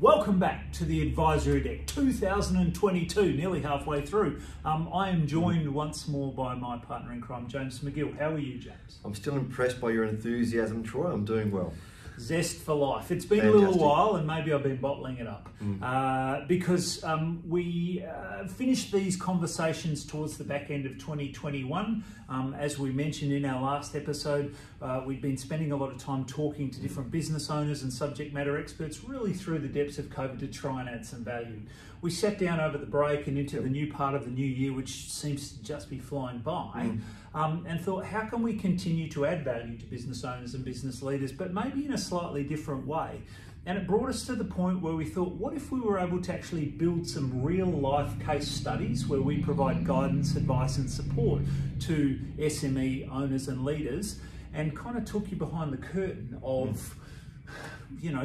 Welcome back to the Advisory Deck 2022, nearly halfway through. I am joined once more by my partner in crime, James McGill. How are you, James? I'm still impressed by your enthusiasm, Troy. I'm doing well. Zest for life. It's been Fantastic. a little while, and maybe I've been bottling it up because we finished these conversations towards the back end of 2021. As we mentioned in our last episode, we've been spending a lot of time talking to different business owners and subject matter experts really through the depths of COVID to try and add some value. We sat down over the break and into the new part of the new year, which seems to just be flying by, and thought, how can we continue to add value to business owners and business leaders, but maybe in a slightly different way? And it brought us to the point where we thought, what if we were able to actually build some real life case studies where we provide guidance, advice and support to SME owners and leaders, and kind of took you behind the curtain of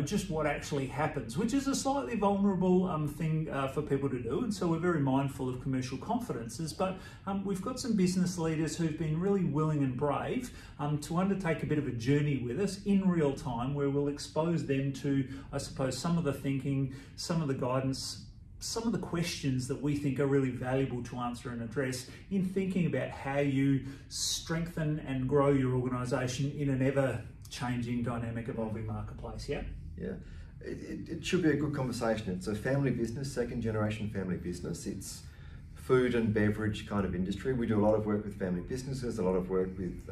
just what actually happens, which is a slightly vulnerable thing for people to do. And so we're very mindful of commercial confidences, but we've got some business leaders who've been really willing and brave to undertake a bit of a journey with us in real time, where we'll expose them to, I suppose, some of the thinking, some of the guidance, some of the questions that we think are really valuable to answer and address in thinking about how you strengthen and grow your organisation in an ever-changing, dynamic, evolving marketplace. Yeah? Yeah. It should be a good conversation. It's a family business, second generation family business. It's food and beverage kind of industry. We do a lot of work with family businesses, a lot of work with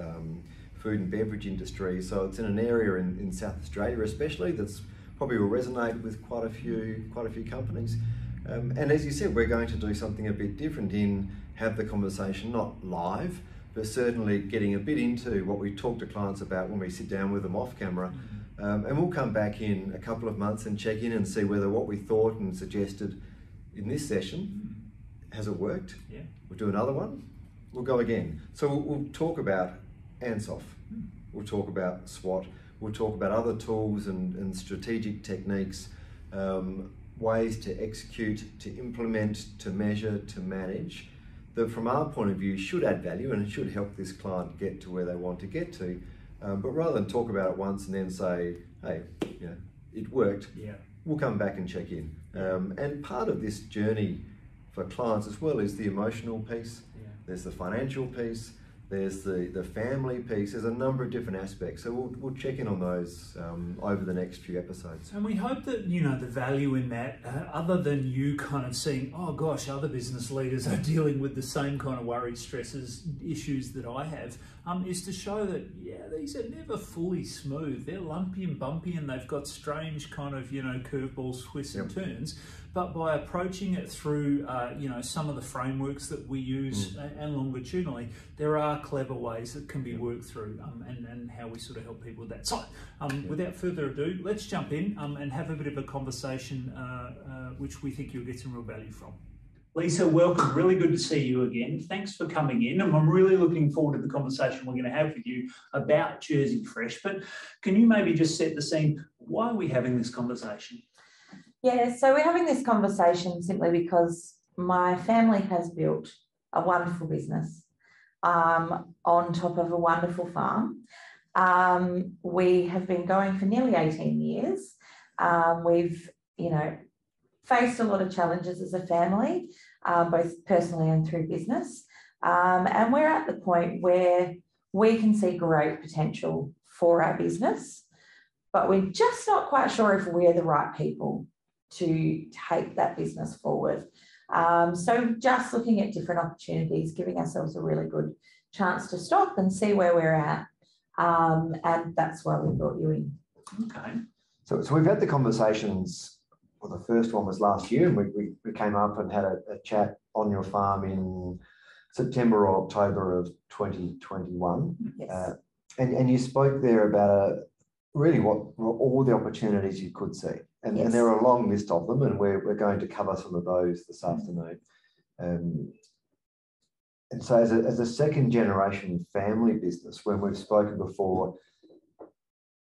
food and beverage industry. So it's in an area in South Australia especially that's probably will resonate with quite a few companies. And as you said, we're going to do something a bit different in have the conversation not live, but certainly getting a bit into what we talk to clients about when we sit down with them off camera. And we'll come back in a couple of months and check in and see whether what we thought and suggested in this session, has it worked? Yeah. We'll do another one, we'll go again. So we'll talk about ANSOF, we'll talk about SWOT, we'll talk about other tools and strategic techniques, ways to execute, to implement, to measure, to manage, that from our point of view should add value and it should help this client get to where they want to get to. But rather than talk about it once and then say, hey, it worked, we'll come back and check in. And part of this journey for clients as well is the emotional piece, there's the financial piece, there's the family piece, there's a number of different aspects. So we'll check in on those over the next few episodes. And we hope that, the value in that, other than you kind of seeing, oh gosh, other business leaders are dealing with the same kind of worries, stresses, issues that I have, is to show that, these are never fully smooth. They're lumpy and bumpy and they've got strange kind of, curveballs, twists and turns. But by approaching it through, some of the frameworks that we use and longitudinally, there are clever ways that can be worked through and how we sort of help people with that. So without further ado, let's jump in and have a bit of a conversation which we think you'll get some real value from. Lisa, welcome. Really good to see you again. Thanks for coming in. And I'm really looking forward to the conversation we're going to have with you about Jersey Fresh. But can you maybe just set the scene? Why are we having this conversation? Yeah, so we're having this conversation simply because my family has built a wonderful business on top of a wonderful farm. We have been going for nearly 18 years. We've, faced a lot of challenges as a family, both personally and through business. And we're at the point where we can see great potential for our business, but we're just not quite sure if we're the right people to take that business forward. So just looking at different opportunities, giving ourselves a really good chance to stop and see where we're at. And that's why we brought you in. Okay. So we've had the conversations. Well, the first one was last year, and we came up and had a chat on your farm in September or October of 2021. Yes. And you spoke there about really what were all the opportunities you could see. And there are a long list of them, and we're going to cover some of those this afternoon. And so as a second generation family business, when we've spoken before,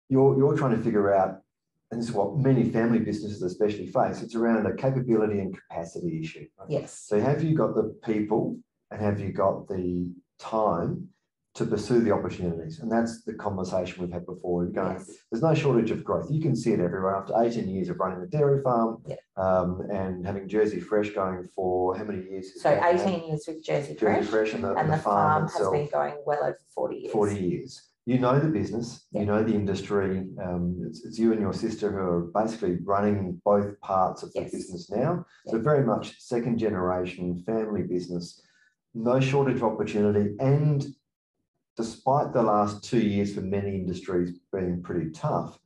you're trying to figure out, and this is what many family businesses especially face, it's around a capability and capacity issue. Right? Yes. So have you got the people and have you got the time to pursue the opportunities. And that's the conversation we've had before. We're going, Yes. there's no shortage of growth. You can see it everywhere. After 18 years of running a dairy farm, and having Jersey Fresh going for how many years? So 18 years with Jersey Fresh, and the farm has itself, been going well over 40 years. 40 years. You know the business, Yeah. you know the industry. It's you and your sister who are basically running both parts of the Yes. business now. Yeah. So very much second generation family business, no shortage of opportunity. And despite the last 2 years for many industries being pretty tough,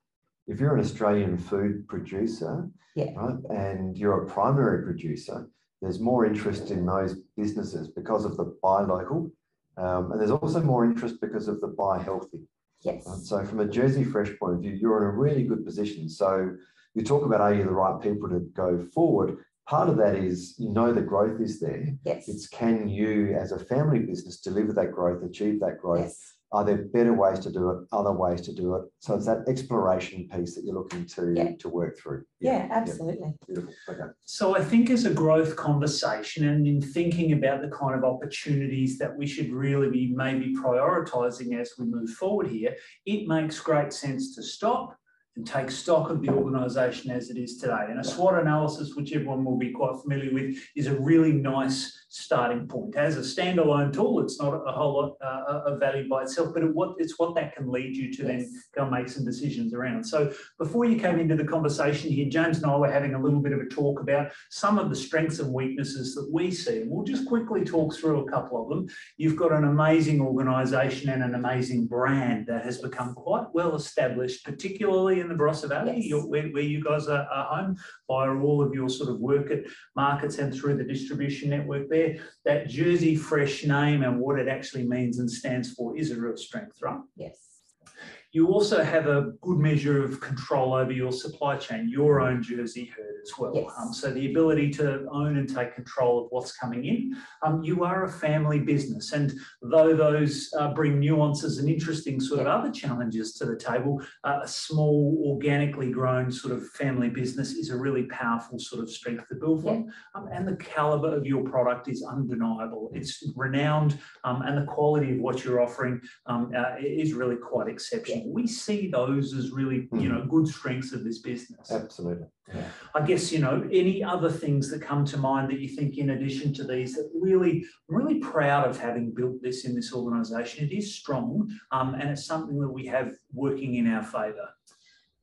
if you're an Australian food producer, right, and you're a primary producer, there's more interest in those businesses because of the buy local. And there's also more interest because of the buy healthy. Yes. So from a Jersey Fresh point of view, you're in a really good position. So you talk about, are you the right people to go forward? Part of that is, you know, the growth is there. Yes. It's can you as a family business deliver that growth, achieve that growth? Yes. Are there better ways to do it, other ways to do it? So it's that exploration piece that you're looking to work through. Yeah, absolutely. Yeah. Beautiful. Okay. So I think as a growth conversation and in thinking about the kind of opportunities that we should really be maybe prioritising as we move forward here, it makes great sense to stop and take stock of the organisation as it is today. And a SWOT analysis, which everyone will be quite familiar with, is a really nice starting point. As a standalone tool, it's not a whole lot of value by itself, but it's what that can lead you to then go and make some decisions around. So before you came into the conversation here, James and I were having a little bit of a talk about some of the strengths and weaknesses that we see. And we'll just quickly talk through a couple of them. You've got an amazing organisation and an amazing brand that has become quite well established, particularly in the Barossa Valley, where you guys are home, via all of your sort of work at markets and through the distribution network there. That Jersey Fresh name and what it actually means and stands for is a real strength, right? Yes. You also have a good measure of control over your supply chain, your own Jersey herd as well. Yes. So the ability to own and take control of what's coming in. You are a family business, and though those bring nuances and interesting sort of other challenges to the table, a small, organically grown sort of family business is a really powerful sort of strength to build from. And the calibre of your product is undeniable. It's renowned, and the quality of what you're offering is really quite exceptional. We see those as really, good strengths of this business. Absolutely. Yeah. I guess, any other things that come to mind that you think in addition to these that I'm really proud of having built this in this organisation. It is strong, and it's something that we have working in our favour.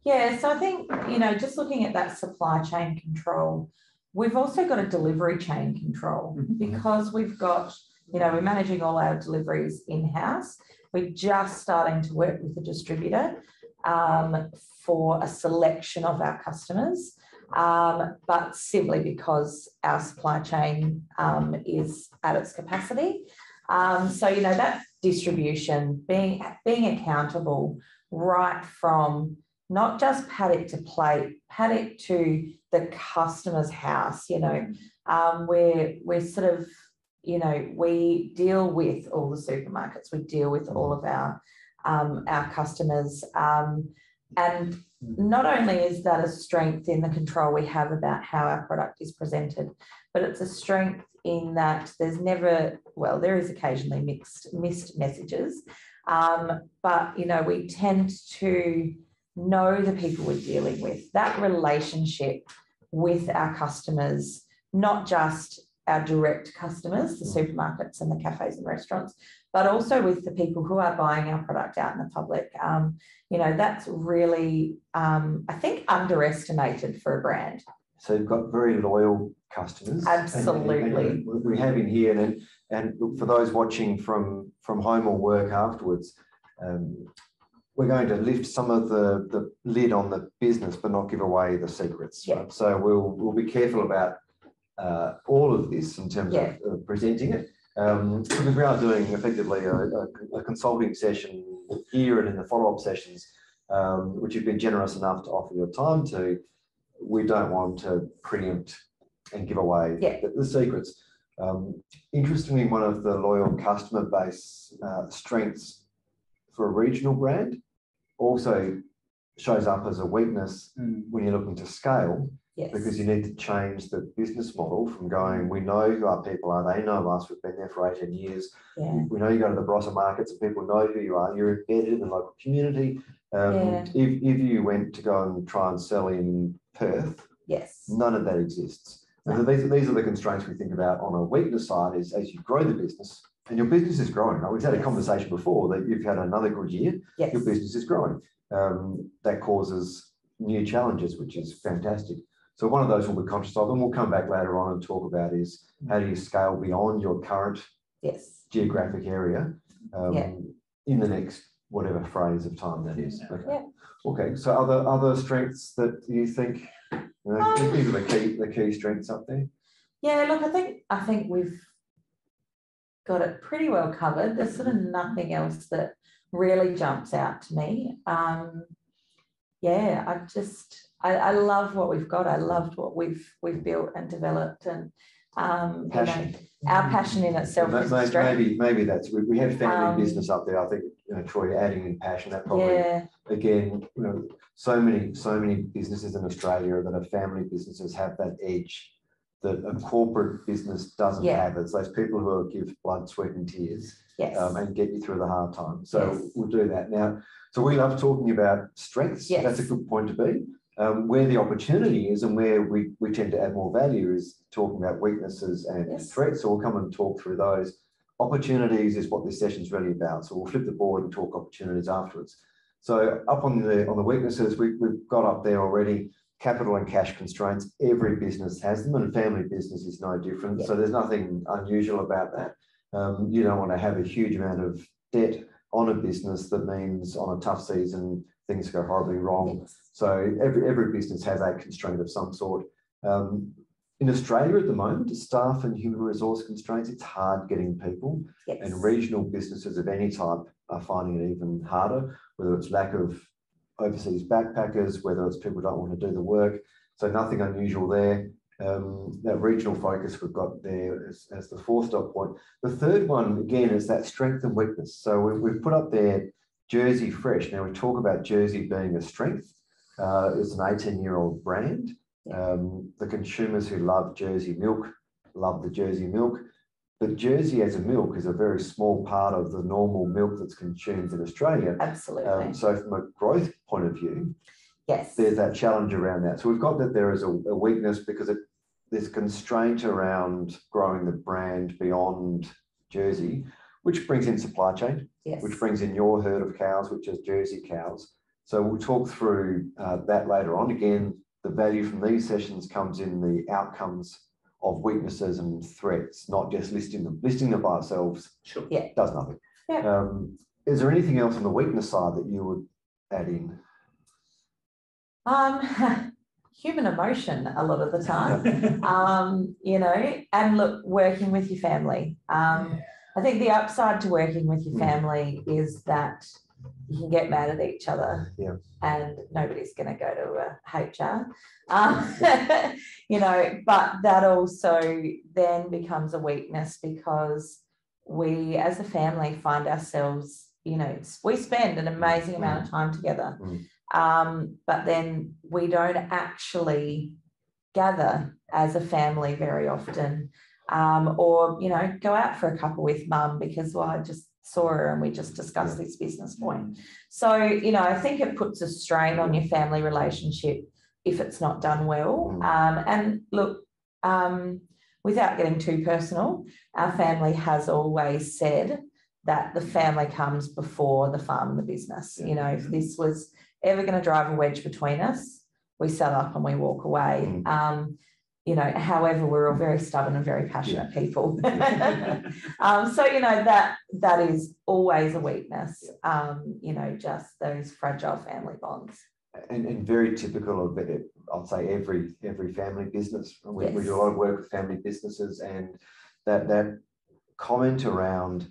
Yeah, so I think, just looking at that supply chain control, we've also got a delivery chain control because we've got, we're managing all our deliveries in-house. We're just starting to work with a distributor for a selection of our customers, but simply because our supply chain is at its capacity. So, that distribution, being accountable right from not just paddock to plate, paddock to the customer's house, we're sort of, we deal with all the supermarkets, we deal with all of our customers. And not only is that a strength in the control we have about how our product is presented, but it's a strength in that there's never, well, there is occasionally missed messages, but, we tend to know the people we're dealing with, that relationship with our customers, not just our direct customers, the supermarkets and the cafes and restaurants, but also with the people who are buying our product out in the public. That's really, I think, underestimated for a brand. So you've got very loyal customers. Absolutely. And we have in here, and for those watching from home or work afterwards, we're going to lift some of the lid on the business, but not give away the secrets. Yeah. Right? So we'll be careful about all of this in terms of presenting it. Because we are doing effectively a consulting session here and in the follow-up sessions, which you've been generous enough to offer your time to. We don't want to preempt and give away the secrets. Interestingly, one of the loyal customer base strengths for a regional brand also shows up as a weakness when you're looking to scale, Yes. because you need to change the business model from going, we know who our people are, they know us, we've been there for 18 years, Yeah. we know you go to the Barossa markets and people know who you are, you're embedded in the local community. Yeah. If you went to go and try and sell in Perth, Yes. none of that exists. And these are the constraints we think about on a weakness side, is as you grow the business, and your business is growing. Right? We've had a conversation before that you've had another good year, Yes. your business is growing. That causes new challenges, which is fantastic. So one of those we'll be conscious of, and we'll come back later on and talk about, is how do you scale beyond your current geographic area in the next whatever phase of time that is. Okay. Yeah. Okay. So other strengths that you think, these are the key strengths up there? Yeah, look, I think we've got it pretty well covered. There's sort of nothing else that really jumps out to me. I love what we've got. I loved what we've built and developed, and passion. Our passion in itself is a strength. Maybe that's, we have family business up there. I think, Troy, adding in passion, that probably again, so many businesses in Australia that are family businesses have that edge that a corporate business doesn't have. It's those people who give blood, sweat, and tears and get you through the hard times. So we'll do that now. So we love talking about strengths. That's a good point to be. Where the opportunity is and where we tend to add more value is talking about weaknesses and threats. So we'll come and talk through those. Opportunities is what this session is really about. So we'll flip the board and talk opportunities afterwards. So up on the weaknesses, we've got up there already capital and cash constraints. Every business has them, and family business is no different. So there's nothing unusual about that. You don't want to have a huge amount of debt on a business that means on a tough season things go horribly wrong. So every business has a constraint of some sort. In Australia at the moment, staff and human resource constraints, it's hard getting people, and regional businesses of any type are finding it even harder, whether it's lack of overseas backpackers, whether it's people don't want to do the work. So nothing unusual there. That regional focus we've got there as the fourth dot point. The third one, again, is that strength and weakness. So we've put up there Jersey Fresh. Now we talk about Jersey being a strength. It's an 18-year-old brand. The consumers who love Jersey milk love the Jersey milk. But Jersey as a milk is a very small part of the normal milk that's consumed in Australia. Absolutely. So from a growth point of view, there's that challenge around that. So we've got that there is a weakness because there's constraint around growing the brand beyond Jersey, which brings in supply chain, which brings in your herd of cows, which is Jersey cows. So we'll talk through that later on. Again, the value from these sessions comes in the outcomes of weaknesses and threats, not just listing them. Listing them by ourselves does nothing. Is there anything else on the weakness side that you would add in? Human emotion a lot of the time, and look, working with your family. I think the upside to working with your family is that you can get mad at each other and nobody's going to go to HR, but that also then becomes a weakness because we as a family find ourselves, we spend an amazing amount of time together, but then we don't actually gather as a family very often, or, go out for a couple with mum because, I just saw her and we just discussed this business point. So, I think it puts a strain on your family relationship if it's not done well. And look, without getting too personal, our family has always said that the family comes before the farm and the business. If this was ever going to drive a wedge between us, we sell up and we walk away. However, we're all very stubborn and very passionate people. So, that is always a weakness, just those fragile family bonds. And very typical of it, I'll say every family business. We do a lot of work with family businesses, and that comment around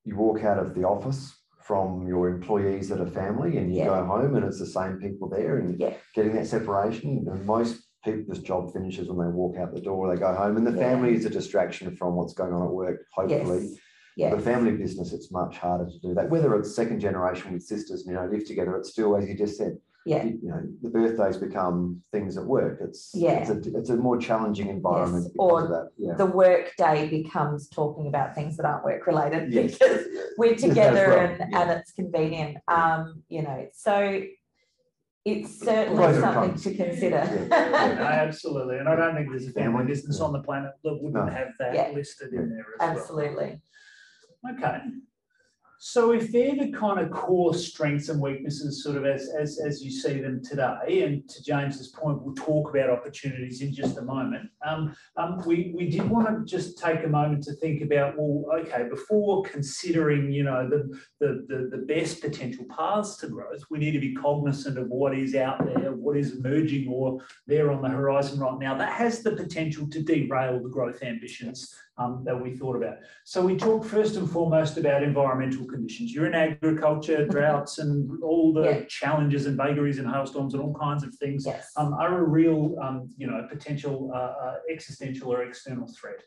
you walk out of the office from your employees that are family and you go home and it's the same people there, and getting that separation. And most people's job finishes when they walk out the door, they go home, and the family is a distraction from what's going on at work, hopefully. The family business, it's much harder to do that. Whether it's second generation with sisters, live together, it's still, as you just said, you know, the birthdays become things at work. It's a more challenging environment because of that. Yeah. The work day becomes talking about things that aren't work related because we're together and it's convenient. You know, so it's certainly something to consider. No, absolutely. And I don't think there's a family business on the planet that wouldn't have that listed in there as well. Absolutely. Okay. So if they're the kind of core strengths and weaknesses sort of as you see them today, and to James's point, we'll talk about opportunities in just a moment, we did want to just take a moment to think about, well, okay, before considering, you know, the best potential paths to growth, we need to be cognizant of what is out there, what is emerging or there on the horizon right now that has the potential to derail the growth ambitions that we thought about. So we talked first and foremost about environmental conditions. You're in agriculture, droughts and all the challenges and vagaries and hailstorms and all kinds of things are a real, you know, potential existential or external threat.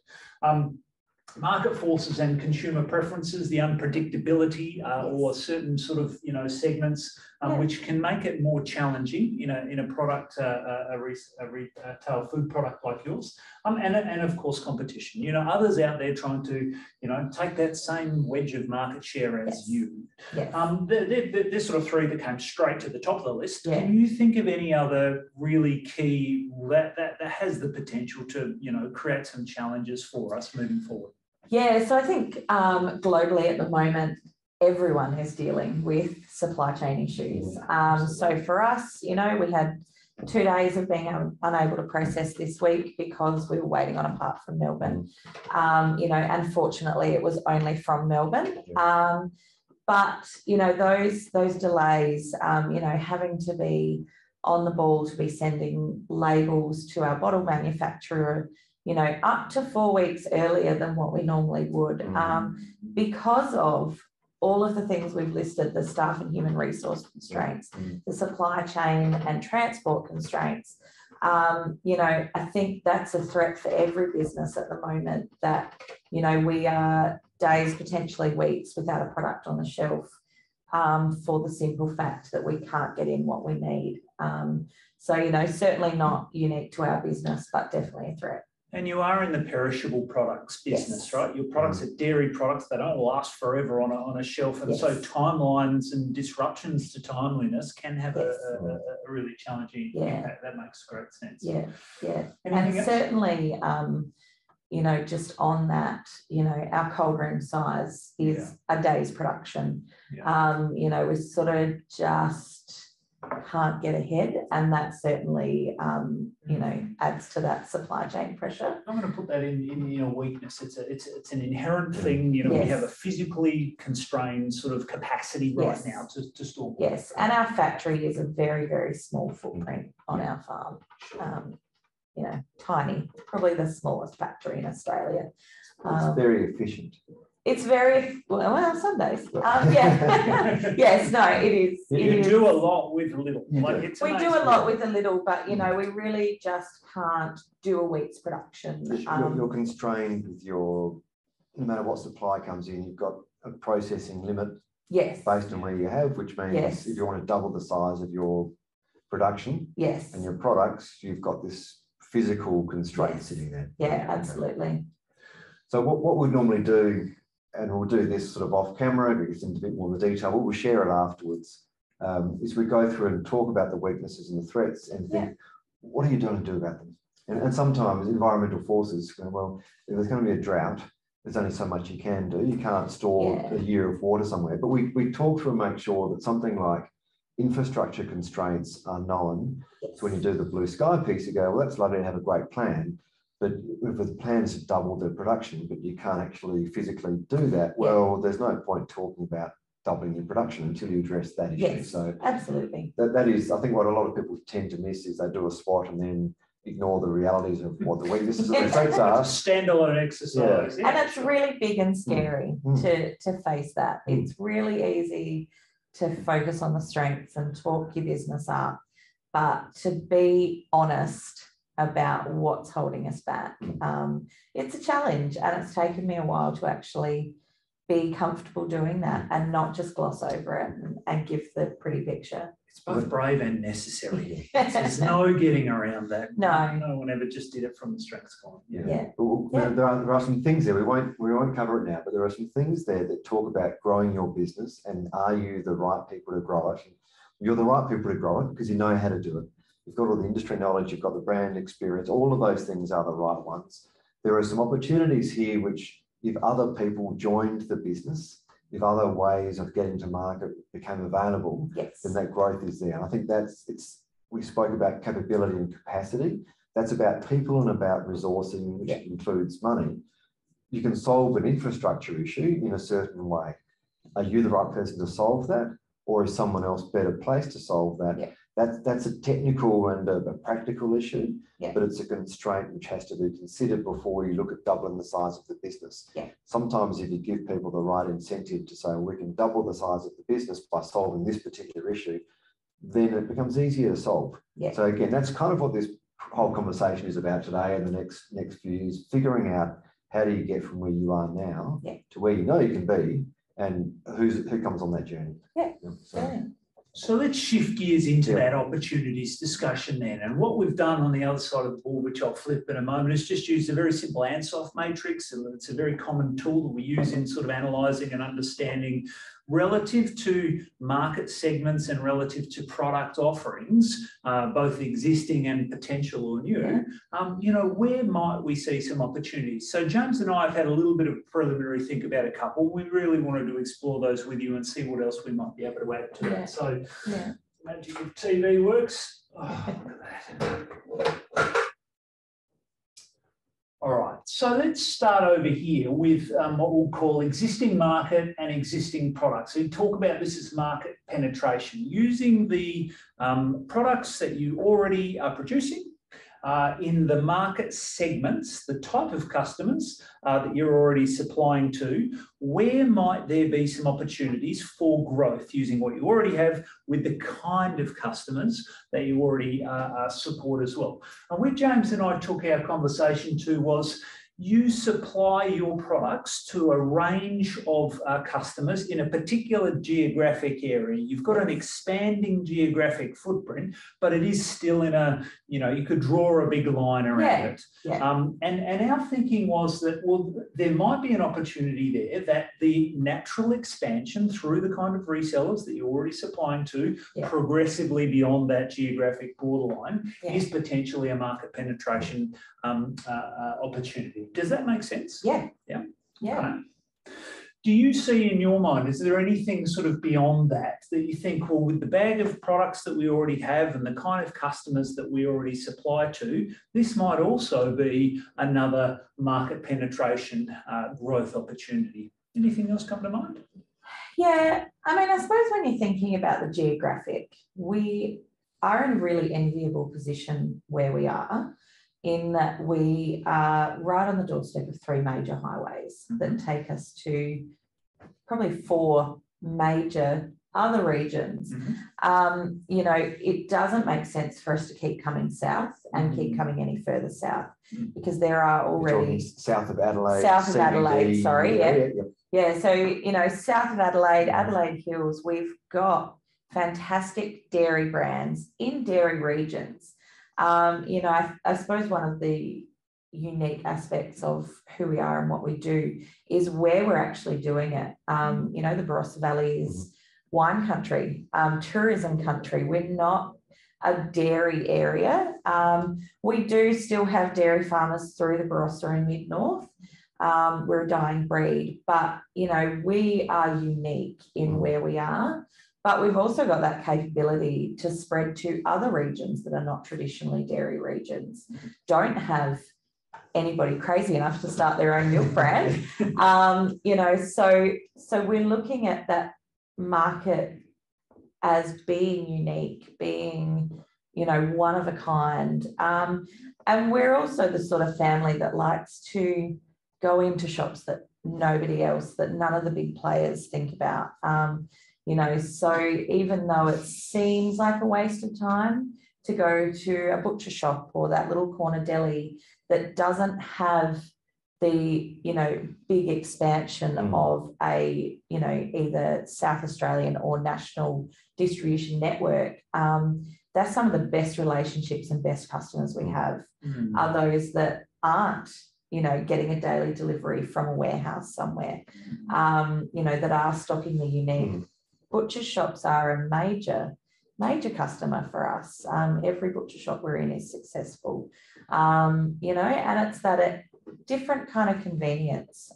Market forces and consumer preferences, the unpredictability or certain sort of, you know, segments which can make it more challenging in a product, a retail food product like yours, and of course competition. You know, others out there trying to, you know, take that same wedge of market share as you. There's sort of three that came straight to the top of the list. Can you think of any other really key that has the potential to, you know, create some challenges for us moving forward? Yeah, so I think globally at the moment, everyone is dealing with supply chain issues. So for us, you know, we had 2 days of being unable to process this week because we were waiting on a part from Melbourne. You know, unfortunately, it was only from Melbourne. But, you know, those delays, you know, having to be on the ball to be sending labels to our bottle manufacturer, you know, up to 4 weeks earlier than what we normally would, because of all of the things we've listed, the staff and human resource constraints, the supply chain and transport constraints. You know, I think that's a threat for every business at the moment that, you know, we are days, potentially weeks without a product on the shelf for the simple fact that we can't get in what we need. So, you know, certainly not unique to our business, but definitely a threat. And you are in the perishable products business, right? Your products are dairy products. They don't last forever on a shelf. And so timelines and disruptions to timeliness can have a really challenging impact. That makes great sense. And certainly, you know, just on that, you know, our cold room size is a day's production. You know, we sort of just can't get ahead, and that certainly you know, adds to that supply chain pressure. I'm going to put that in your weakness. It's an inherent thing. You know, we have a physically constrained sort of capacity right now to store. And our factory is a very, very small footprint on our farm. You know, tiny, probably the smallest factory in Australia. It's very efficient. It's very, well, some days. Yes, no, it is. You do a lot with little. Like, we do a lot with a little, but, you know, we really just can't do a week's production. You're constrained with no matter what supply comes in, you've got a processing limit based on where you have, which means if you want to double the size of your production and your products, you've got this physical constraint sitting there. Absolutely. So what we'd normally do, and we'll do this sort of off camera, because into a bit more of the detail, we'll share it afterwards, is we go through and talk about the weaknesses and the threats and think, what are you going to do about them? And sometimes environmental forces go, well, if there's going to be a drought, there's only so much you can do. You can't store a year of water somewhere. But we talk through and make sure that something like infrastructure constraints are known. So when you do the blue sky piece, you go, well, that's lovely to have a great plan. But if the plan is to double the production, but you can't actually physically do that, well, there's no point talking about doubling your production until you address that issue. So absolutely. That is, I think, what a lot of people tend to miss is they do a SWOT and then ignore the realities of what the weaknesses and the threats are. Standalone exercise. And it's really big and scary to face that. It's really easy to focus on the strengths and talk your business up, but to be honest about what's holding us back. It's a challenge, and it's taken me a while to actually be comfortable doing that and not just gloss over it and give the pretty picture. It's both brave and necessary. There's no getting around that. No. No one ever just did it from the strengths column. Yeah. Well, there are some things there. We won't cover it now, but there are some things there that talk about growing your business and are you the right people to grow it? You're the right people to grow it because you know how to do it. You've got all the industry knowledge, you've got the brand experience, all of those things are the right ones. There are some opportunities here which, if other people joined the business, if other ways of getting to market became available, yes, then that growth is there. And I think we spoke about capability and capacity. That's about people and about resourcing, which includes money. You can solve an infrastructure issue in a certain way. Are you the right person to solve that? Or is someone else better placed to solve that? Yeah. That's a technical and a practical issue, yeah, but it's a constraint which has to be considered before you look at doubling the size of the business. Yeah. Sometimes if you give people the right incentive to say, we can double the size of the business by solving this particular issue, then it becomes easier to solve. Yeah. So again, that's kind of what this whole conversation is about today and the next few years, figuring out how do you get from where you are now to where you know you can be, and who comes on that journey. Yeah. So let's shift gears into that opportunities discussion then. And what we've done on the other side of the board, which I'll flip in a moment, is just use a very simple ANSOF matrix. It's a very common tool that we use in sort of analysing and understanding relative to market segments and relative to product offerings, both existing and potential or new, where might we see some opportunities? So James and I have had a little bit of preliminary think about a couple. We really wanted to explore those with you and see what else we might be able to add to that. So magic of TV works. Oh, look at that. All right, so let's start over here with what we'll call existing market and existing products. So you talk about this as market penetration, using the products that you already are producing in the market segments, the type of customers that you're already supplying to. Where might there be some opportunities for growth using what you already have with the kind of customers that you already support as well? And where James and I took our conversation to was, you supply your products to a range of customers in a particular geographic area. You've got an expanding geographic footprint, but it is still in a, you could draw a big line around it. Yeah. And our thinking was that, well, there might be an opportunity there that the natural expansion through the kind of resellers that you're already supplying to progressively beyond that geographic borderline is potentially a market penetration opportunity. Does that make sense? Yeah. Yeah. Yeah. Okay. Do you see in your mind, is there anything sort of beyond that you think, well, with the bag of products that we already have and the kind of customers that we already supply to, this might also be another market penetration growth opportunity? Anything else come to mind? Yeah, I suppose when you're thinking about the geographic, we are in a really enviable position where we are, in that we are right on the doorstep of 3 major highways that take us to probably 4 major other regions. It doesn't make sense for us to keep coming south and keep coming any further south, because there are already south of Adelaide. South of CBD, Adelaide, sorry, so south of Adelaide, Adelaide Hills, we've got fantastic dairy brands in dairy regions. I suppose one of the unique aspects of who we are and what we do is where we're actually doing it. The Barossa Valley is wine country, tourism country. We're not a dairy area. We do still have dairy farmers through the Barossa and mid-north. We're a dying breed, but, we are unique in where we are. But we've also got that capability to spread to other regions that are not traditionally dairy regions, don't have anybody crazy enough to start their own milk brand. So we're looking at that market as being unique, being, one of a kind. And we're also the sort of family that likes to go into shops that nobody else, that none of the big players think about. So even though it seems like a waste of time to go to a butcher shop or that little corner deli that doesn't have the, big expansion of a, either South Australian or national distribution network, that's some of the best relationships and best customers we have are those that aren't, getting a daily delivery from a warehouse somewhere, that are stocking the unique. Butcher shops are a major customer for us. Every butcher shop we're in is successful, and it's that different kind of convenience.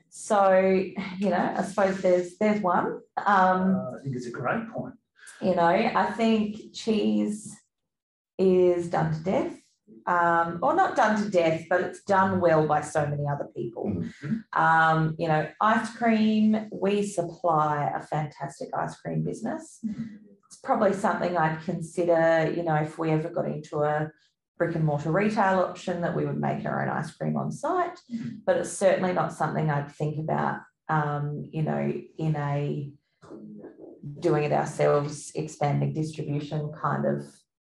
So, I suppose there's one. I think it's a great point. I think cheese is done to death. Or not done to death, but it's done well by so many other people. Ice cream, we supply a fantastic ice cream business. It's probably something I'd consider, if we ever got into a brick and mortar retail option, that we would make our own ice cream on site, but it's certainly not something I'd think about, in a doing it ourselves, expanding distribution kind of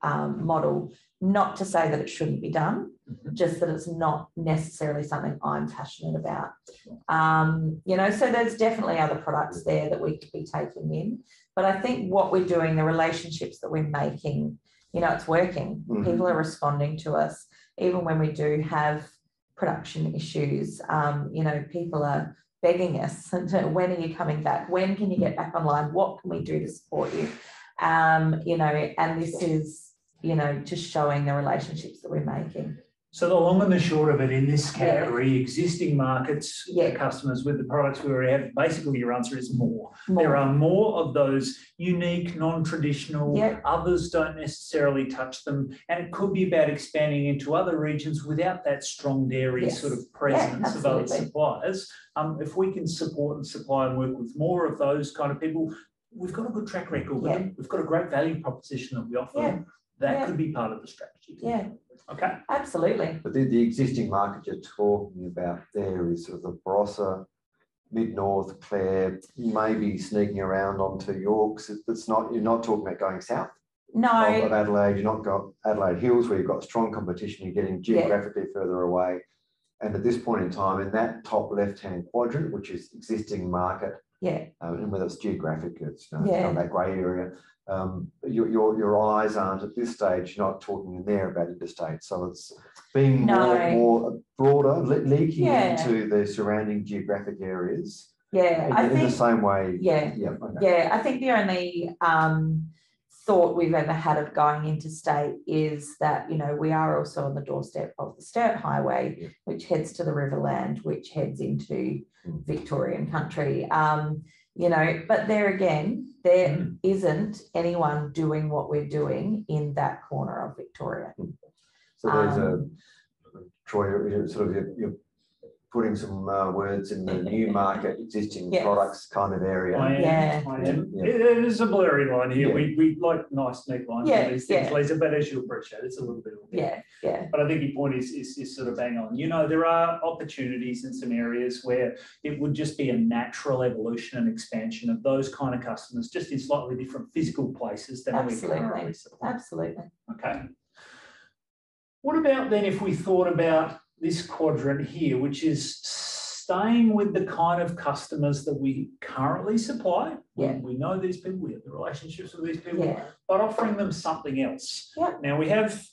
model. Not to say that it shouldn't be done, just that it's not necessarily something I'm passionate about. So there's definitely other products there that we could be taking in. But I think what we're doing, the relationships that we're making, it's working. People are responding to us. Even when we do have production issues, people are begging us, when are you coming back? When can you get back online? What can we do to support you? And this is, just showing the relationships that we're making. So the long and the short of it in this category, existing markets, customers with the products we already have, basically your answer is more. There are more of those unique, non-traditional, others don't necessarily touch them, and it could be about expanding into other regions without that strong dairy sort of presence of other suppliers. If we can support and supply and work with more of those kind of people, we've got a good track record with them. We've got a great value proposition that we offer them. That could be part of the strategy. Okay. Absolutely. But the existing market you're talking about there is sort of the Barossa, Mid-North, Clare, maybe sneaking around onto Yorks. You're not talking about going south of Adelaide. You're not got Adelaide Hills where you've got strong competition. You're getting geographically further away. And at this point in time, in that top left-hand quadrant, which is existing market, and whether it's geographic, it's kind of that grey area. Your eyes aren't at this stage, you're not talking in there about interstate. So it's being more broader, leaking into the surrounding geographic areas. I think the same way. I think the only thought we've ever had of going interstate is that, we are also on the doorstep of the Sturt Highway, which heads to the Riverland, which heads into Victorian country. But there again, there isn't anyone doing what we're doing in that corner of Victoria. So there's Troy, you're putting some words in the new market, existing products kind of area. I am. It is a blurry line here. We like nice neat lines on these things, Lisa, but as you appreciate, it's a little bit of a But I think your point is sort of bang on. There are opportunities in some areas where it would just be a natural evolution and expansion of those kind of customers, just in slightly different physical places than we currently supply. Absolutely. Okay. What about then if we thought about this quadrant here, which is staying with the kind of customers that we currently supply? We know these people, we have the relationships with these people, but offering them something else. Now we have,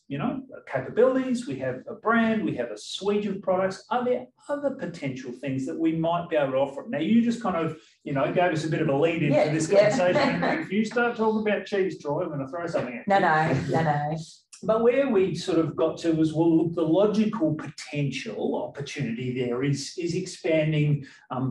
capabilities, we have a brand, we have a suite of products. Are there other potential things that we might be able to offer? Now you just kind of, gave us a bit of a lead into this conversation. If you start talking about cheese, Troy, I'm going to throw something at you. No. But where we sort of got to was, well, the logical potential opportunity there is expanding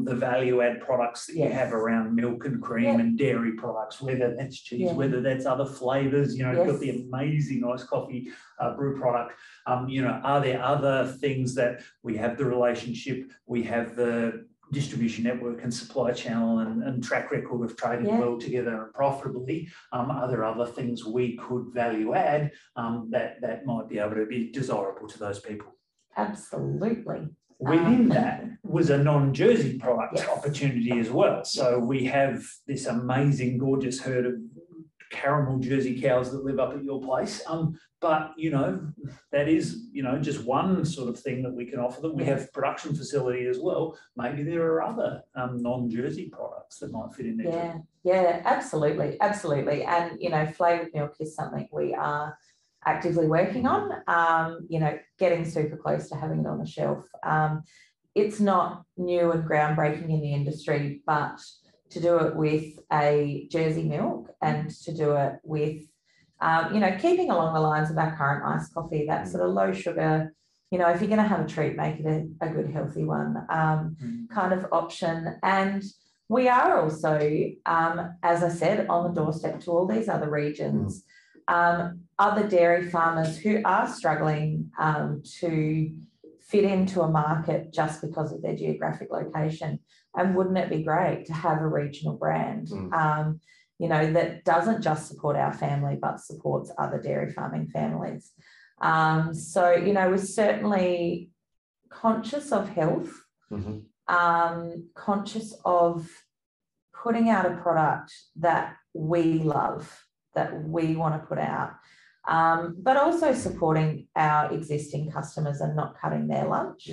the value-add products that you have around milk and cream and dairy products, whether that's cheese, whether that's other flavours. You've got the amazing iced coffee brew product. Are there other things that we have the relationship, we have the distribution network and supply channel and track record of trading well together and profitably? Are there other things we could value add that might be able to be desirable to those people? Absolutely. Within that was a non-Jersey product opportunity as well. So we have this amazing, gorgeous herd of caramel Jersey cows that live up at your place. But, you know, that is, you know, just one sort of thing that we can offer them. We have production facility as well. Maybe there are other non-Jersey products that might fit in there. Yeah, yeah, absolutely, absolutely. And, you know, flavoured milk is something we are actively working on, you know, getting super close to having it on the shelf. It's not new and groundbreaking in the industry, but to do it with a Jersey milk and to do it with, you know, keeping along the lines of our current iced coffee, that sort of low sugar, you know, if you're going to have a treat, make it a good, healthy one kind of option. And we are also, as I said, on the doorstep to all these other regions, other dairy farmers who are struggling to fit into a market just because of their geographic location. And wouldn't it be great to have a regional brand, you know, that doesn't just support our family, but supports other dairy farming families? So, you know, we're certainly conscious of health, conscious of putting out a product that we love, that we want to put out, but also supporting our existing customers and not cutting their lunch.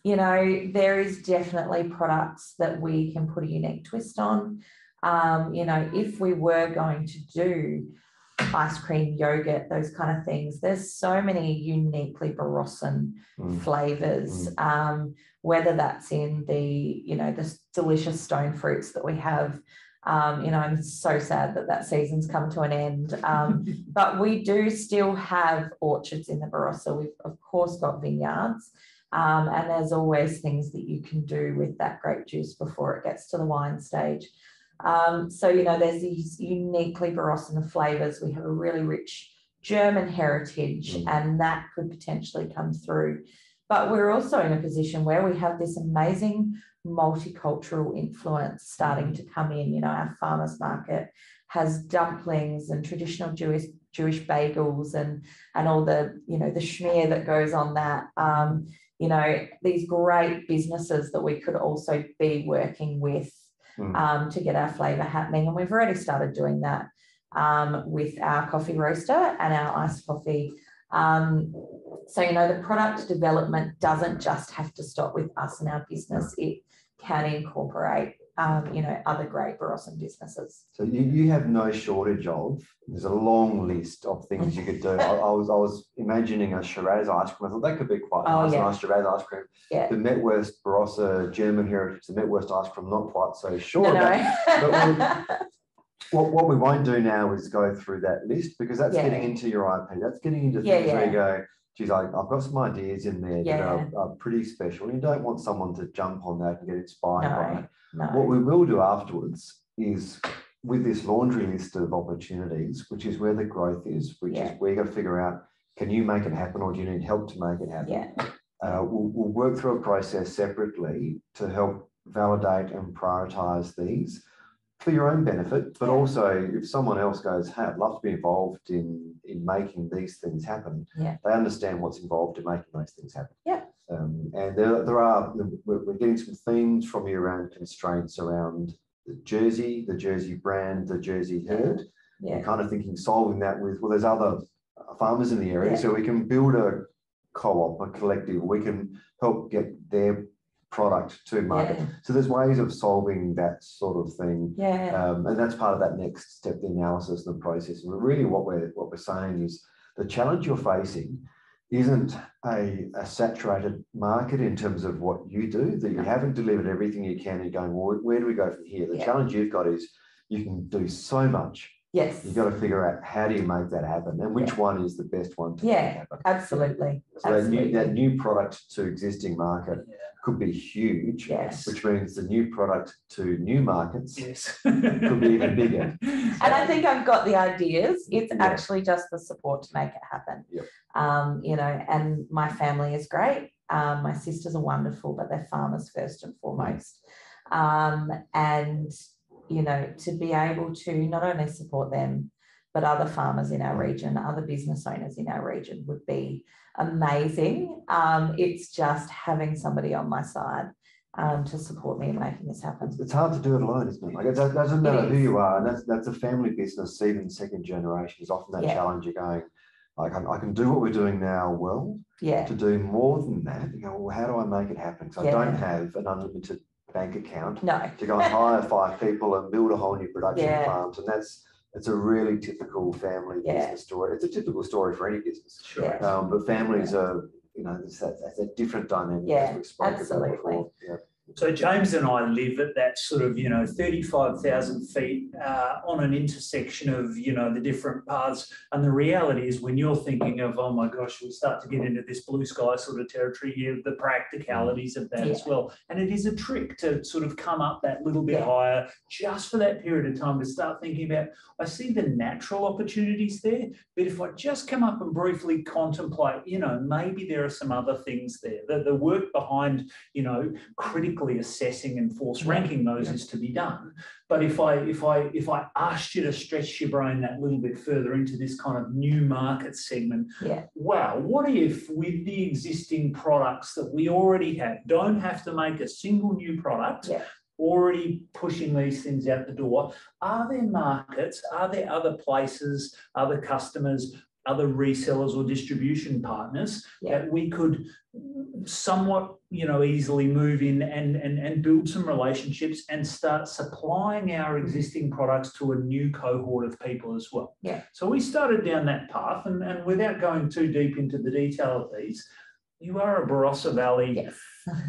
You know, there is definitely products that we can put a unique twist on. You know, if we were going to do ice cream, yogurt, those kind of things, there's so many uniquely Barossan flavours, whether that's in the, you know, the delicious stone fruits that we have. You know, I'm so sad that that season's come to an end. But we do still have orchards in the Barossa. We've, of course, got vineyards. And there's always things that you can do with that grape juice before it gets to the wine stage. So, you know, there's these uniquely Barossan flavours. We have a really rich German heritage, and that could potentially come through. But we're also in a position where we have this amazing multicultural influence starting to come in. You know, our farmers market has dumplings and traditional Jewish bagels and all the, you know, the schmear that goes on that. You know, these great businesses that we could also be working with to get our flavour happening. And we've already started doing that with our coffee roaster and our iced coffee. So, you know, the product development doesn't just have to stop with us and our business. It can incorporate, you know, other great Barossan businesses. So you have no shortage of, there's a long list of things you could do. I was imagining a Shiraz ice cream. I thought that could be quite nice, a nice Shiraz ice cream. The Metwurst Barossa German heritage, the Metwurst ice cream, not quite so sure about. But what we won't do now is go through that list, because that's getting into your IP. That's getting into things where you go, geez, I've got some ideas in there that are pretty special. And you don't want someone to jump on that and get inspired by it. What we will do afterwards is, with this laundry list of opportunities, which is where the growth is, which is where you got to figure out, can you make it happen, or do you need help to make it happen? We'll work through a process separately to help validate and prioritise these for your own benefit, but also if someone else goes, hey, I'd love to be involved in making these things happen, they understand what's involved in making those things happen. And we're getting some themes from you around constraints around the Jersey brand, the Jersey herd. We're kind of thinking solving that with, well, there's other farmers in the area, so we can build a co-op, a collective. We can help get their product to market. So there's ways of solving that sort of thing. And that's part of that next step, the analysis and the process. And really what we're saying is the challenge you're facing isn't a saturated market in terms of what you do, that you haven't delivered everything you can, and you're going, well, where do we go from here? The challenge you've got is you can do so much. You've got to figure out, how do you make that happen, and which one is the best one to make happen. Absolutely. So that new product to existing market could be huge, which means the new product to new markets could be even bigger. And I think I've got the ideas. It's actually just the support to make it happen. You know, and my family is great. My sisters are wonderful, but they're farmers first and foremost. And you know, to be able to not only support them, but other farmers in our region, other business owners in our region would be amazing. It's just having somebody on my side to support me in making this happen. It's hard to do it alone, isn't it? Like, it doesn't matter who you are, and that's a family business. Even second generation is often that challenge. You're going, like, I can do what we're doing now well. Yeah. To do more than that, you go, well, how do I make it happen? Because I don't have an unlimited bank account to go and hire 5 people and build a whole new production plant, and it's a really typical family business story. It's a typical story for any business. Sure. But families are, that's a different dynamic as we spoke about before. Yeah. So James and I live at that sort of, 35,000 feet on an intersection of, the different paths. And the reality is when you're thinking of, oh my gosh, we'll start to get into this blue sky sort of territory here, the practicalities of that as well. And it is a trick to sort of come up that little bit higher just for that period of time to start thinking about, I see the natural opportunities there, but if I just come up and briefly contemplate, maybe there are some other things there. The work behind, critically assessing and force ranking those is to be done. But if I asked you to stretch your brain that little bit further into this kind of new market segment, wow, what if with the existing products that we already have, don't have to make a single new product, already pushing these things out the door, are there markets, are there other places, other customers, other resellers or distribution partners that we could somewhat, easily move in and build some relationships and start supplying our existing products to a new cohort of people as well. So we started down that path, and without going too deep into the detail of these, you are a Barossa Valley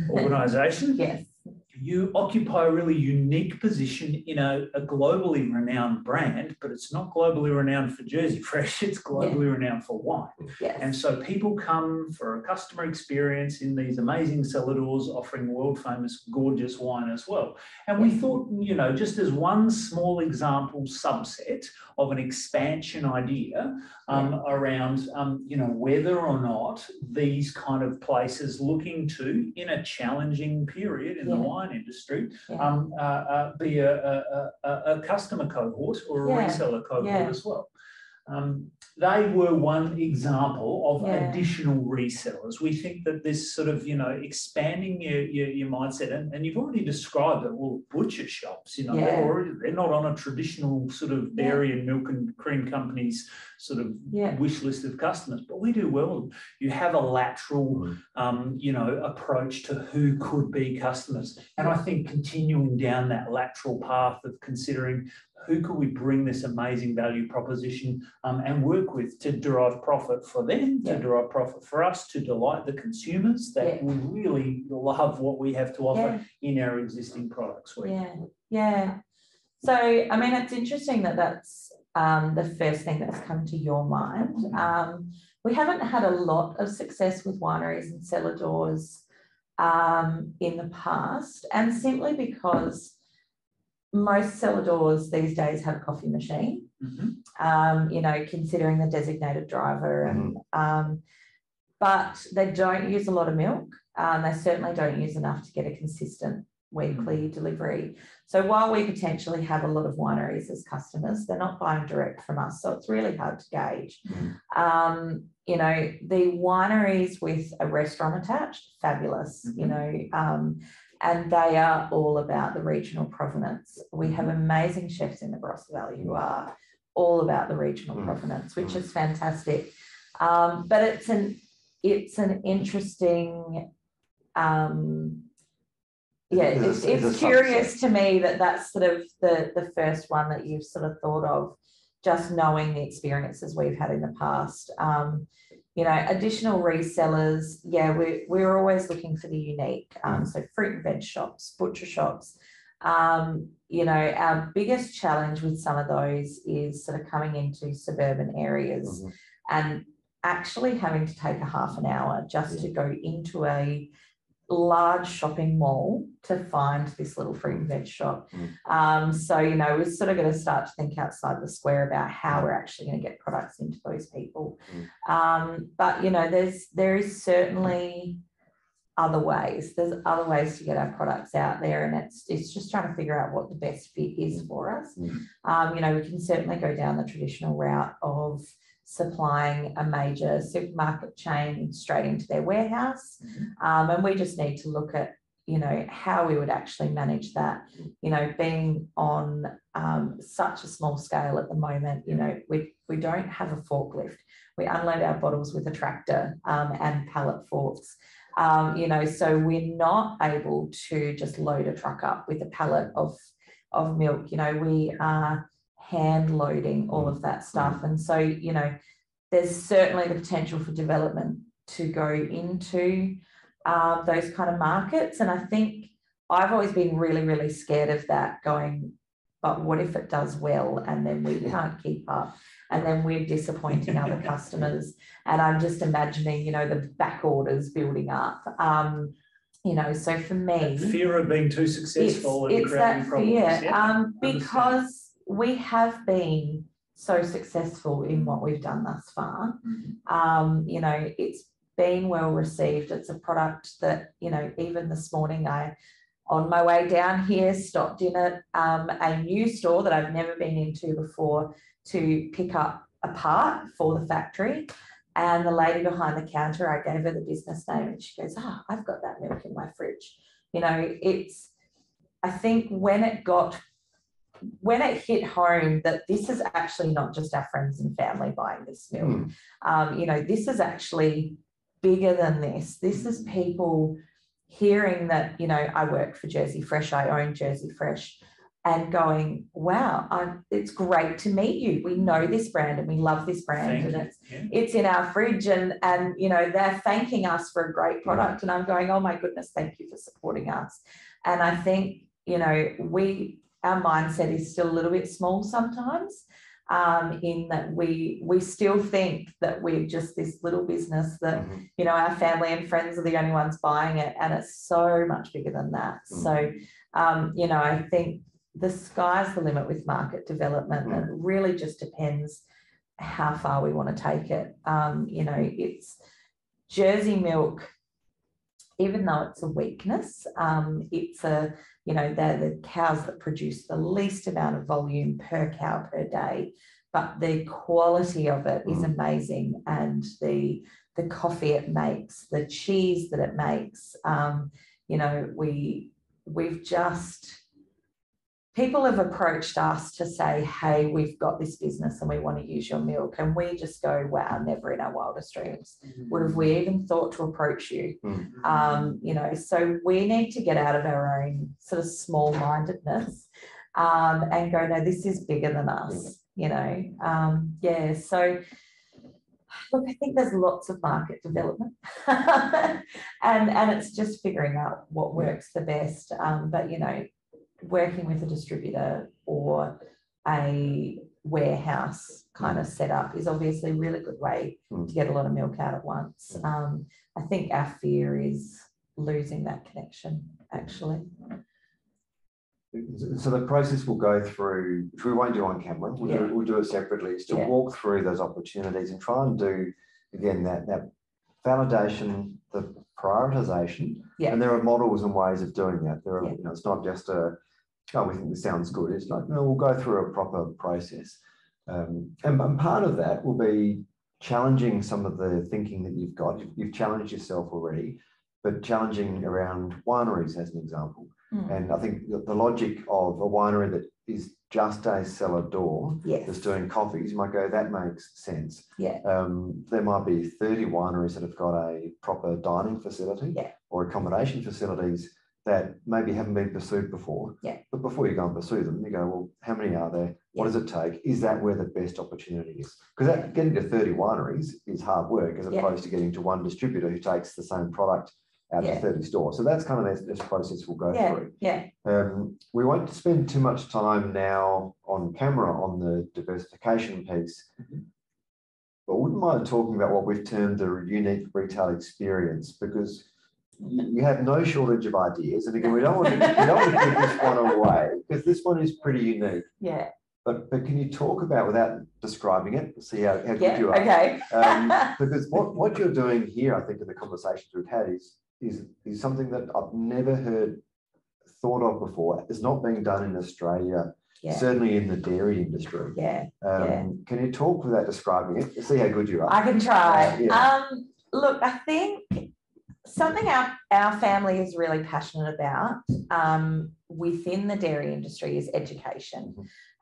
organisation. You occupy a really unique position in a globally renowned brand, but it's not globally renowned for Jersey Fresh, it's globally renowned for wine. And so people come for a customer experience in these amazing cellar doors offering world famous, gorgeous wine as well. And we thought, just as one small example subset of an expansion idea around, whether or not these kind of places looking to, in a challenging period in the wine industry, be a customer cohort or a reseller cohort as well. They were one example of additional resellers. We think that this sort of, expanding your mindset, and you've already described it, well, butcher shops, they're not on a traditional sort of dairy and milk and cream companies sort of wish list of customers, but we do well. You have a lateral, approach to who could be customers. And I think continuing down that lateral path of considering who could we bring this amazing value proposition and work with to derive profit for them, to derive profit for us, to delight the consumers that will really love what we have to offer in our existing product suite. So, I mean, it's interesting that that's the first thing that's come to your mind. We haven't had a lot of success with wineries and cellar doors in the past, and simply because most cellar doors these days have a coffee machine, considering the designated driver, and but they don't use a lot of milk. They certainly don't use enough to get a consistent weekly delivery. So while we potentially have a lot of wineries as customers, they're not buying direct from us. So it's really hard to gauge. The wineries with a restaurant attached, fabulous, and they are all about the regional provenance. We have amazing chefs in the Barossa Valley who are all about the regional provenance, which is fantastic. But it's an interesting, it's curious to me that that's sort of the first one that you've sort of thought of, just knowing the experiences we've had in the past. Additional resellers, we're always looking for the unique. So fruit and veg shops, butcher shops. Our biggest challenge with some of those is sort of coming into suburban areas and actually having to take a half an hour just to go into a large shopping mall to find this little fruit and veg shop. So, we're sort of going to start to think outside the square about how we're actually going to get products into those people. But, there is certainly other ways. There's other ways to get our products out there, and it's just trying to figure out what the best fit is for us. We can certainly go down the traditional route of supplying a major supermarket chain straight into their warehouse. And we just need to look at, you know, how we would actually manage that. You know, being on such a small scale at the moment, you know, we don't have a forklift. We unload our bottles with a tractor and pallet forks. You know, so we're not able to just load a truck up with a pallet of milk. You know, we are hand loading all of that stuff. And so, you know, there's certainly the potential for development to go into those kind of markets. And I think I've always been really, really scared of that, going, but what if it does well and then we can't keep up and then we're disappointing other customers? And I'm just imagining, you know, the back orders building up. You know, so for me, that fear of being too successful and creating problems. Yeah, because we have been so successful in what we've done thus far. You know, it's been well received. It's a product that, you know, even this morning on my way down here, stopped in at a new store that I've never been into before to pick up a part for the factory. And the lady behind the counter, I gave her the business name and she goes, I've got that milk in my fridge. You know, I think when it hit home that this is actually not just our friends and family buying this milk, you know, this is actually bigger than this. This is people hearing that, you know, I work for Jersey Fresh, I own Jersey Fresh, and going, wow, it's great to meet you. We know this brand and we love this brand, and it's in our fridge, and you know, they're thanking us for a great product. And I'm going, oh my goodness, thank you for supporting us. And I think, you know, our mindset is still a little bit small sometimes, in that we still think that we're just this little business that, you know, our family and friends are the only ones buying it, and it's so much bigger than that. So, you know, I think the sky's the limit with market development. It really just depends how far we want to take it. You know, it's Jersey milk, even though it's a weakness, it's you know, they're the cows that produce the least amount of volume per cow per day, but the quality of it is amazing. And the coffee it makes, the cheese that it makes, you know, we've just, people have approached us to say, hey, we've got this business and we want to use your milk. And we just go, wow, never in our wildest dreams would have we even thought to approach you. You know, so we need to get out of our own sort of small-mindedness and go, no, this is bigger than us, you know. Yeah, so look, I think there's lots of market development and it's just figuring out what works the best. But, you know, working with a distributor or a warehouse kind of setup is obviously a really good way to get a lot of milk out at once. I think our fear is losing that connection, actually. So the process will go through, which we won't do on camera, we'll do it separately, is to walk through those opportunities and try and do, again, that validation, the prioritization, and there are models and ways of doing that. There are, you know, it's not just we think this sounds good. It's like, no, we'll go through a proper process. And part of that will be challenging some of the thinking that you've got. You've challenged yourself already, but challenging around wineries as an example. And I think the logic of a winery that is just a cellar door that's doing coffees, you might go, that makes sense. There might be 30 wineries that have got a proper dining facility or accommodation facilities that maybe haven't been pursued before. But before you go and pursue them, you go, well, how many are there? What does it take? Is that where the best opportunity is? Because getting to 30 wineries is hard work as opposed to getting to one distributor who takes the same product out to 30 stores. So that's kind of this process we'll go through. We won't spend too much time now on camera on the diversification piece, but wouldn't mind talking about what we've termed the unique retail experience, because you have no shortage of ideas. And again, we don't want to give this one away because this one is pretty unique. But can you talk about, without describing it, see how good you are? Because what you're doing here, I think, in the conversations we've had is something that I've never thought of before. It's not being done in Australia, certainly in the dairy industry. Can you talk without describing it? See how good you are. I can try. Look, I think something our family is really passionate about within the dairy industry is education.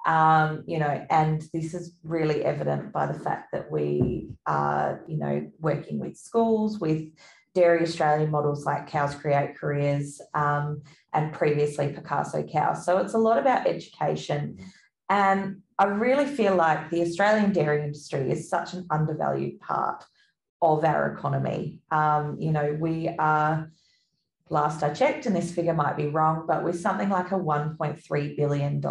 You know, and this is really evident by the fact that we are, you know, working with schools, with Dairy Australia models like Cows Create Careers and previously Picasso Cows. So it's a lot about education. And I really feel like the Australian dairy industry is such an undervalued part of our economy. You know, we are, last I checked, and this figure might be wrong, but we're something like a $1.3 billion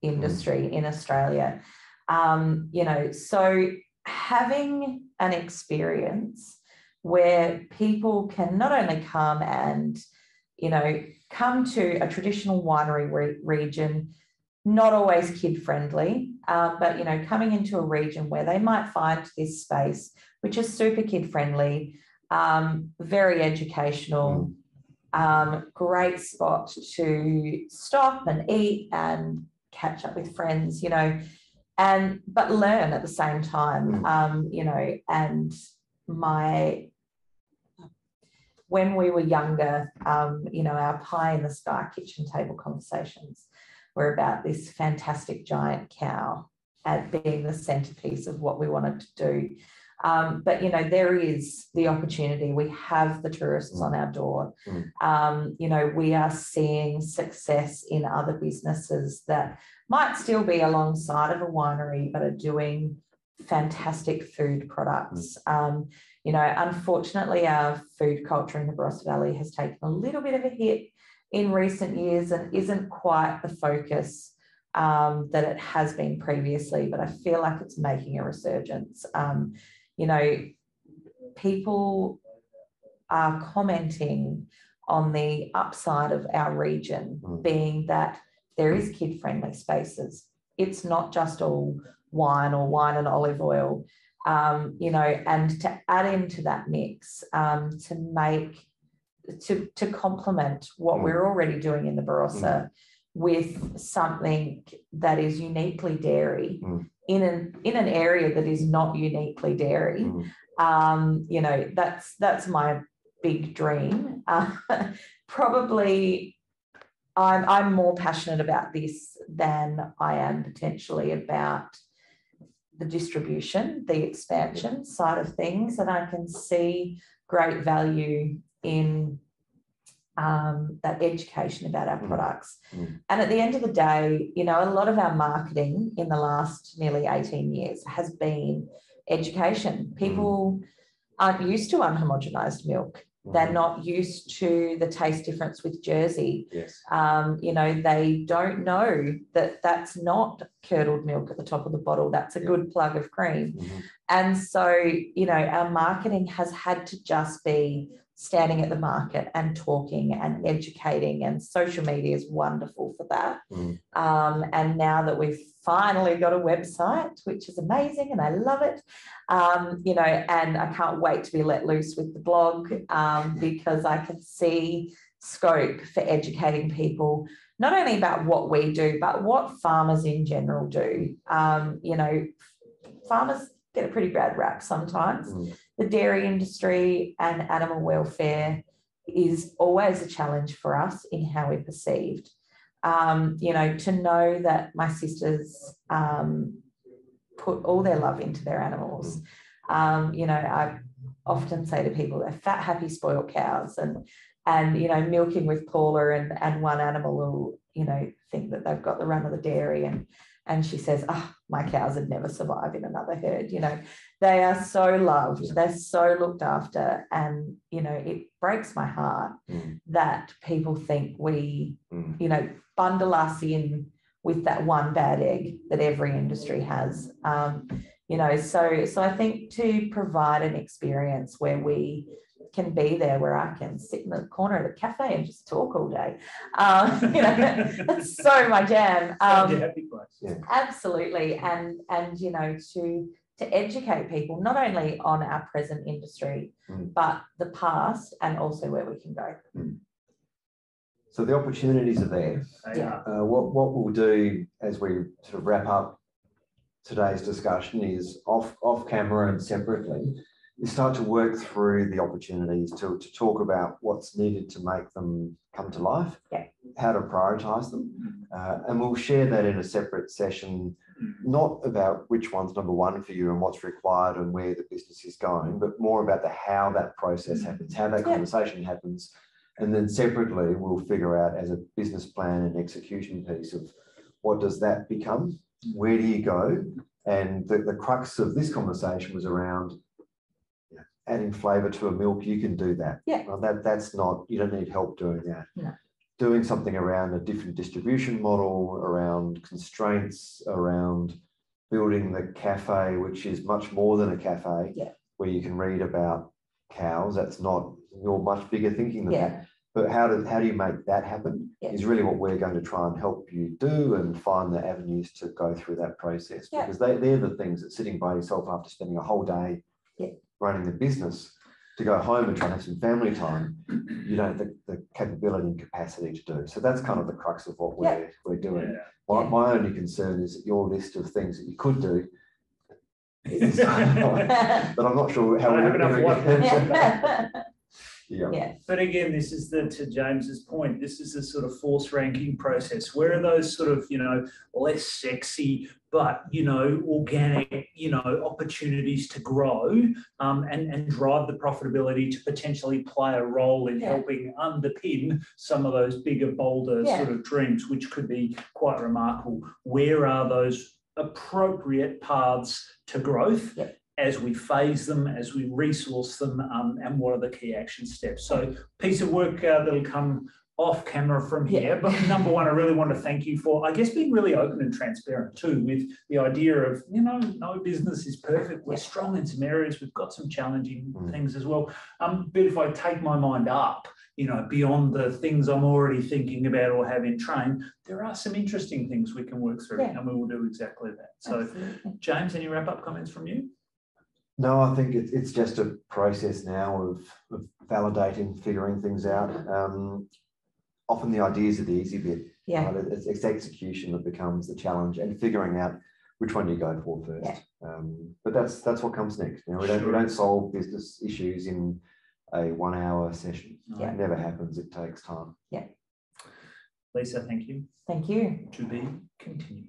industry in Australia. You know, so having an experience where people can not only come and, you know, come to a traditional winery region, not always kid friendly, but, you know, coming into a region where they might find this space, which is super kid friendly, very educational, great spot to stop and eat and catch up with friends, you know, but learn at the same time, you know. And when we were younger, you know, our pie in the sky kitchen table conversations were about this fantastic giant cow at being the centerpiece of what we wanted to do. But, you know, there is the opportunity. We have the tourists on our door. You know, we are seeing success in other businesses that might still be alongside of a winery, but are doing fantastic food products. You know, unfortunately, our food culture in the Barossa Valley has taken a little bit of a hit in recent years and isn't quite the focus that it has been previously, but I feel like it's making a resurgence. You know, people are commenting on the upside of our region being that there is kid-friendly spaces. It's not just all wine or wine and olive oil, you know, and to add into that mix, to complement what we're already doing in the Barossa with something that is uniquely dairy in an area that is not uniquely dairy. You know, that's my big dream. Probably I'm more passionate about this than I am potentially about the distribution, the expansion side of things, and I can see great value in that education about our products. And at the end of the day, you know, a lot of our marketing in the last nearly 18 years has been education. People aren't used to unhomogenized milk. They're not used to the taste difference with Jersey. You know, they don't know that that's not curdled milk at the top of the bottle. That's a good plug of cream. And so, you know, our marketing has had to just be standing at the market and talking and educating, and social media is wonderful for that. And now that we've finally got a website, which is amazing and I love it, you know, and I can't wait to be let loose with the blog because I can see scope for educating people, not only about what we do, but what farmers in general do. You know, farmers get a pretty bad rap sometimes. The dairy industry and animal welfare is always a challenge for us in how we're perceived. You know, to know that my sisters put all their love into their animals. You know, I often say to people, they're fat, happy, spoiled cows, and you know, milking with Paula and one animal will, you know, think that they've got the run of the dairy, and she says, oh, my cows would never survive in another herd. You know, they are so loved, they're so looked after, and, you know, it breaks my heart that people think we, you know, bundle us in with that one bad egg that every industry has. You know, so I think to provide an experience where we can be there, where I can sit in the corner of the cafe and just talk all day. You know, that's so my jam. Happy place. Absolutely, and you know, to educate people not only on our present industry, but the past, and also where we can go. So the opportunities are there. What we'll do as we sort of wrap up today's discussion is off camera and separately, you start to work through the opportunities to talk about what's needed to make them come to life, how to prioritise them. And we'll share that in a separate session, not about which one's number one for you and what's required and where the business is going, but more about the how that process happens, how that conversation happens. And then separately, we'll figure out as a business plan and execution piece of what does that become? Where do you go? And the crux of this conversation was around adding flavour to a milk. You can do that. Well, that's not, you don't need help doing that. No. Doing something around a different distribution model, around constraints, around building the cafe, which is much more than a cafe, where you can read about cows. That's not, you're much bigger thinking than that. But how do you make that happen is really what we're going to try and help you do, and find the avenues to go through that process, because they're the things that sitting by yourself after spending a whole day running the business, to go home and try and have some family time, you don't have the capability and capacity to do. So that's kind of the crux of what we're doing. My only concern is that your list of things that you could do is but I'm not sure how we're going to But again, this is to James's point, this is a sort of force ranking process. Where are those sort of, less sexy, but, organic, opportunities to grow and drive the profitability to potentially play a role in helping underpin some of those bigger, bolder sort of dreams, which could be quite remarkable. Where are those appropriate paths to growth? As we phase them, as we resource them, and what are the key action steps? So, piece of work that'll come off camera from here. But number one, I really want to thank you for, I guess, being really open and transparent too, with the idea of, no business is perfect. We're strong in some areas. We've got some challenging things as well. But if I take my mind up, beyond the things I'm already thinking about or have in train, there are some interesting things we can work through, and we will do exactly that. So, James, any wrap-up comments from you? No, I think it's just a process now of validating, figuring things out. Often the ideas are the easy bit. Right? It's execution that becomes the challenge, and figuring out which one you go for first. But that's what comes next. We don't solve business issues in a 1 hour session. It never happens. It takes time. Lisa, thank you. Thank you. To be continued.